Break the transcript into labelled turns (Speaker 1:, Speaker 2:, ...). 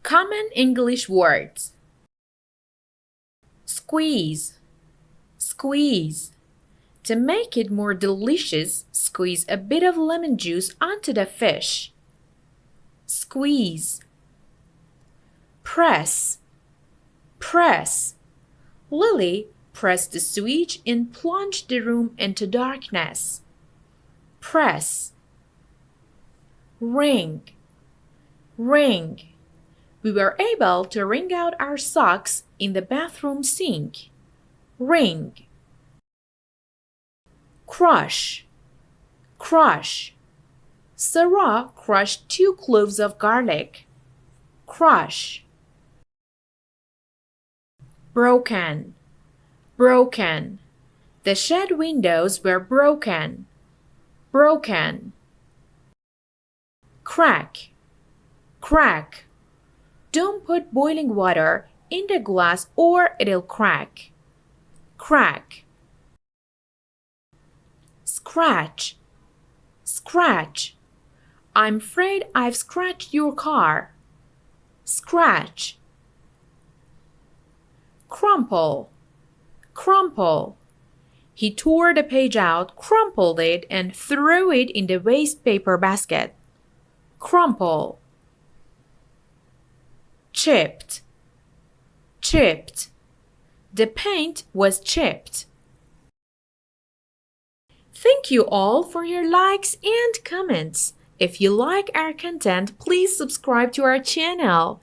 Speaker 1: Common English words. Squeeze, squeeze. To make it more delicious, squeeze a bit of lemon juice onto the fish. Squeeze. Press, press. Lily pressed the switch and plunged the room into darkness. Press. Ring, ring. We were able to wring out our socks in the bathroom sink. Ring. Crush, crush. Sarah crushed 2 cloves of garlic. Crush. Broken, broken. The shed windows were broken. Broken. Crack, crack. Don't put boiling water in the glass or it'll crack. Crack. Scratch, scratch. I'm afraid I've scratched your car. Scratch. Crumple, crumple. He tore the page out, crumpled it, and threw it in the waste paper basket. Crumple. Chipped, chipped. The paint was chipped. Thank you all for your likes and comments. If you like our content, please subscribe to our channel.